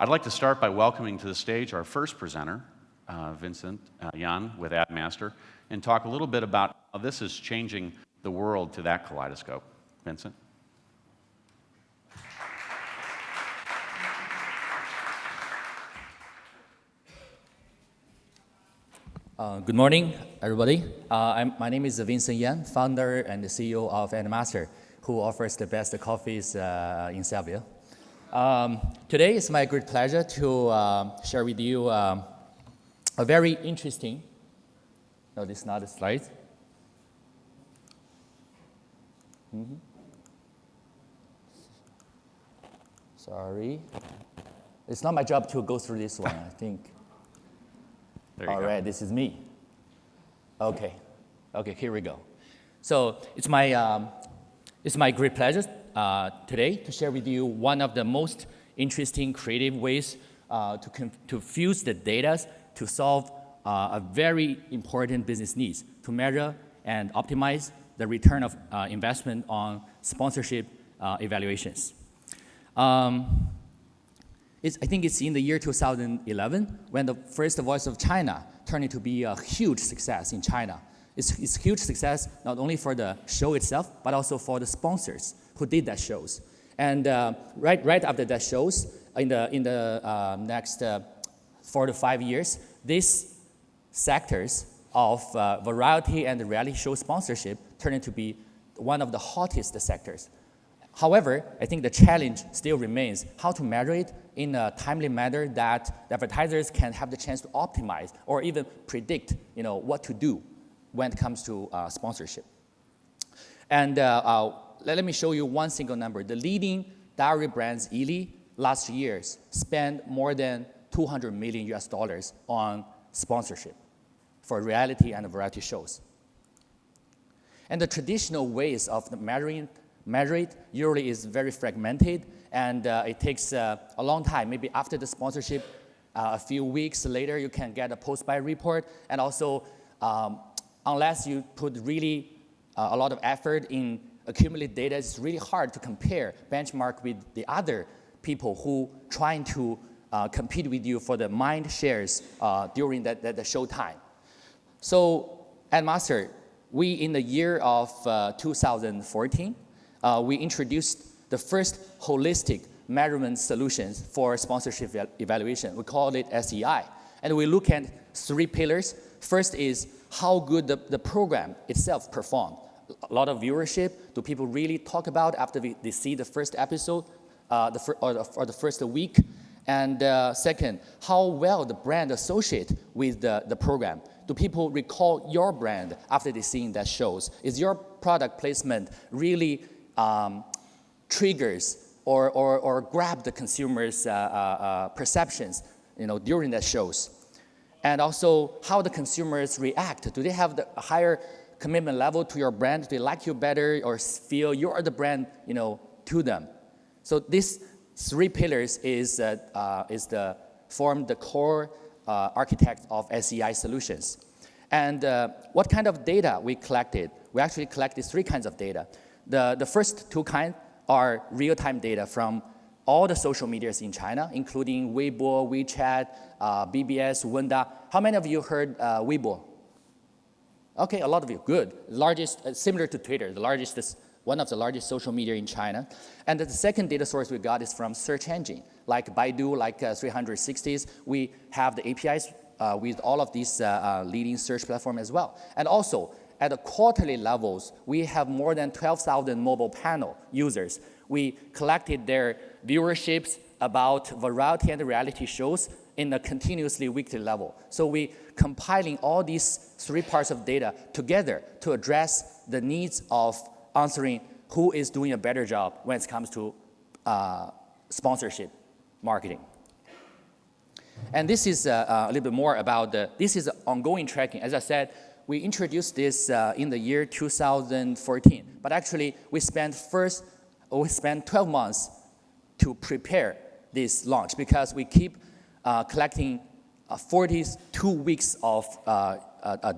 I'd like to start by welcoming to the stage our first presenter, Vincent Yan with AdMaster, and talk a little bit about how this is changing the world to that kaleidoscope. Vincent? Good morning, everybody. My name is Vincent Yan, founder and CEO of AdMaster, who offers the best coffees in Seville. Today it's my great pleasure to share with you a very interesting, no, this is not a slide. Sorry. It's not my job to go through this one, I think. All right, this is me. Okay, here we go. So it's my great pleasure today to share with you one of the most interesting creative ways to fuse the data to solve a very important business needs, to measure and optimize the return of investment on sponsorship evaluations. I think it's in the year 2011 when the first Voice of China turned into be a huge success in China. It's a huge success not only for the show itself, but also for the sponsors who did that shows. And right after that shows, in the next 4 to 5 years, these sectors of variety and reality show sponsorship turned into be one of the hottest sectors. However, I think the challenge still remains how to measure it in a timely manner that the advertisers can have the chance to optimize or even predict, what to do when it comes to sponsorship. And let me show you one single number. The leading dairy brands, Ely, last year spent more than $200 million on sponsorship for reality and variety shows. And the traditional ways of measure it usually is very fragmented, and it takes a long time. Maybe after the sponsorship, a few weeks later, you can get a post-buy report. And also, unless you put really a lot of effort in accumulate data, it's really hard to compare, benchmark with the other people who trying to compete with you for the mind shares during the show time. So, AdMaster, we in the year of 2014, we introduced the first holistic measurement solutions for sponsorship evaluation. We call it SEI. And we look at 3 pillars. First is how good the program itself performed. A lot of viewership. Do people really talk about after they see the first episode or the first week? And second, how well the brand associate with the program. Do people recall your brand after they see that shows? Is your product placement really triggers or grab the consumers' perceptions, during the shows, and also how the consumers react. Do they have the higher commitment level to your brand? Do they like you better or feel you are the brand, to them? So these 3 pillars form the core architect of SEI solutions. And what kind of data we collected? We actually collected 3 kinds of data. The first 2 kinds are real-time data from all the social medias in China, including Weibo, WeChat, BBS, Wenda. How many of you heard Weibo? Okay, a lot of you. Good. Largest, similar to Twitter, one of the largest social media in China. And the second data source we got is from search engine, like Baidu, like 360s. We have the APIs with all of these leading search platforms as well. And also, at the quarterly levels, we have more than 12,000 mobile panel users. We collected their viewerships about variety and reality shows in a continuously weekly level. So we compiling all these 3 parts of data together to address the needs of answering who is doing a better job when it comes to sponsorship marketing. And this is a little bit more about this is ongoing tracking. As I said, we introduced this in the year 2014, but actually we spent 12 months to prepare this launch because we keep collecting 42 weeks of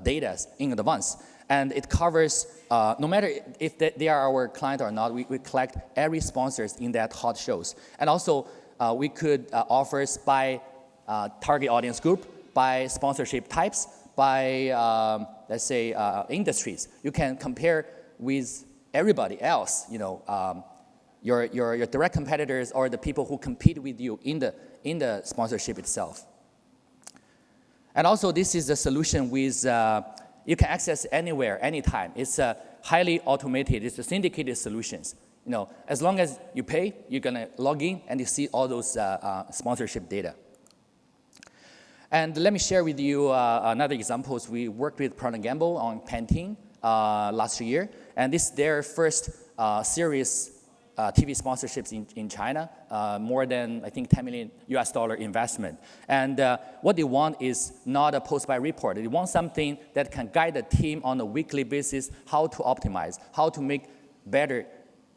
data in advance. And it covers, no matter if they are our client or not, we collect every sponsors in that hot shows. And also, we could offer by target audience group, by sponsorship types, by, let's say, industries. You can compare with everybody else, your direct competitors or the people who compete with you in the sponsorship itself. And also, this is a solution with, you can access anywhere, anytime. It's highly automated. It's a syndicated solutions. As long as you pay, you're going to log in and you see all those sponsorship data. And let me share with you another example. We worked with Procter & Gamble on Pantene last year. And this is their first series TV sponsorships in China, more than, I think, $10 million investment. And what they want is not a post-buy report. They want something that can guide the team on a weekly basis how to optimize, how to make better,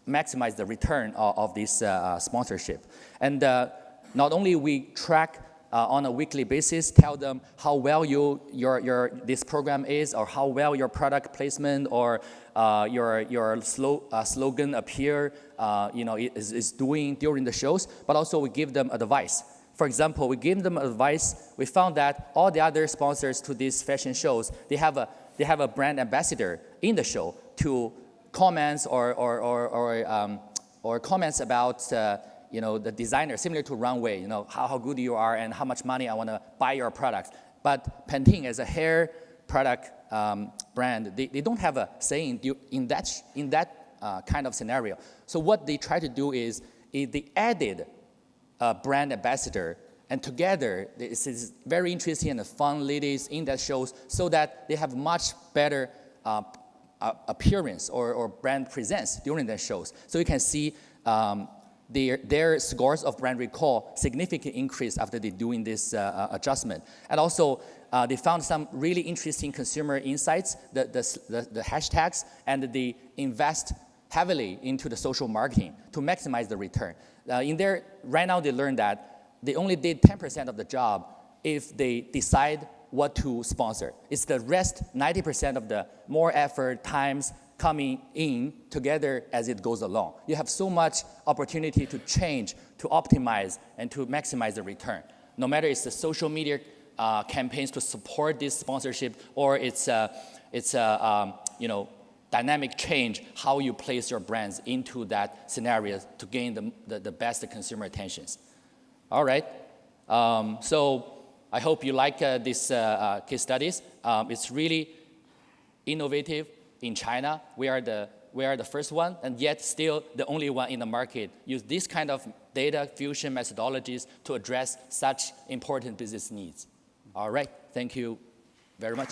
maximize the return of this sponsorship. And not only we track on a weekly basis, tell them how well this program is, or how well your product placement or your slogan appear, is doing during the shows. But also we give them advice. For example, we give them advice. We found that all the other sponsors to these fashion shows, they have a brand ambassador in the show to comments or comments about the designer, similar to Runway, how good you are and how much money I want to buy your products. But Pantene, as a hair product brand, they don't have a say in that kind of scenario. So what they try to do is they added a brand ambassador, and together, this is very interesting and fun ladies in that shows, so that they have much better appearance or brand presence during their shows. So you can see their scores of brand recall significantly increase after they doing this adjustment. And also, they found some really interesting consumer insights, the hashtags, and they invest heavily into the social marketing to maximize the return. Right now, they learned that they only did 10% of the job if they decide what to sponsor. It's the rest, 90% of the more effort, times, coming in together as it goes along. You have so much opportunity to change, to optimize, and to maximize the return. No matter it's the social media campaigns to support this sponsorship, or it's dynamic change, how you place your brands into that scenario to gain the best consumer attentions. All right. So I hope you like these case studies. It's really innovative. In China, we are the first one, and yet still the only one in the market use this kind of data fusion methodologies to address such important business needs. All right, thank you very much.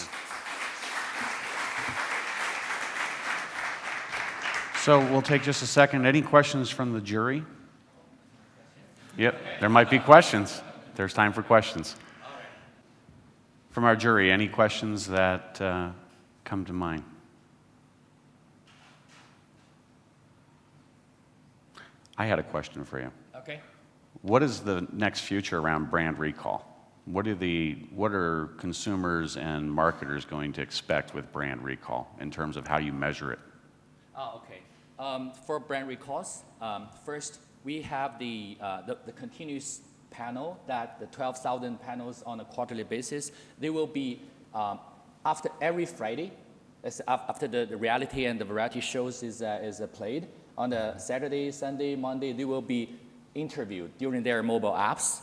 So we'll take just a second. Any questions from the jury? Yep, there might be questions. There's time for questions. From our jury, any questions that come to mind? I had a question for you. Okay. What is the next future around brand recall? What are consumers and marketers going to expect with brand recall in terms of how you measure it? Oh, okay. For brand recalls, first we have the continuous panel, that the 12,000 panels on a quarterly basis. They will be after every Friday, after the reality and the variety shows is played. On the Saturday, Sunday, Monday, they will be interviewed during their mobile apps.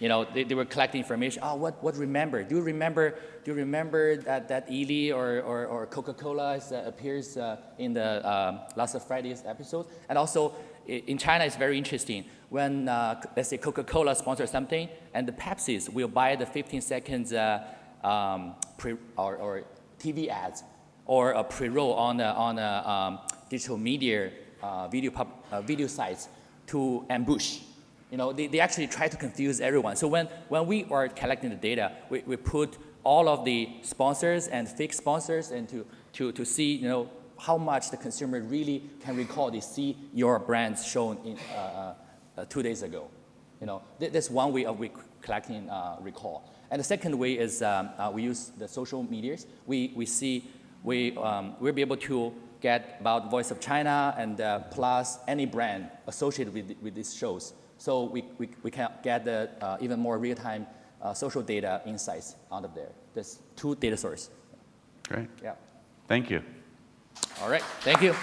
They were collecting information. Oh, what remember? Do you remember that Ely or Coca-Cola appears in the last Friday's episode? And also, in China, it's very interesting. When, let's say, Coca-Cola sponsors something, and the Pepsis will buy the 15 seconds or TV ads, or a pre-roll on a digital media video sites to ambush. They actually try to confuse everyone. So when we are collecting the data, we put all of the sponsors and fake sponsors and to see how much the consumer really can recall. They see your brands shown in 2 days ago. That's one way of collecting recall. And the second way is we use the social medias. We'll be able to get about Voice of China and plus any brand associated with these shows. So we can get the even more real-time social data insights out of there. There's 2 data sources. Great. Yeah. Thank you. All right. Thank you.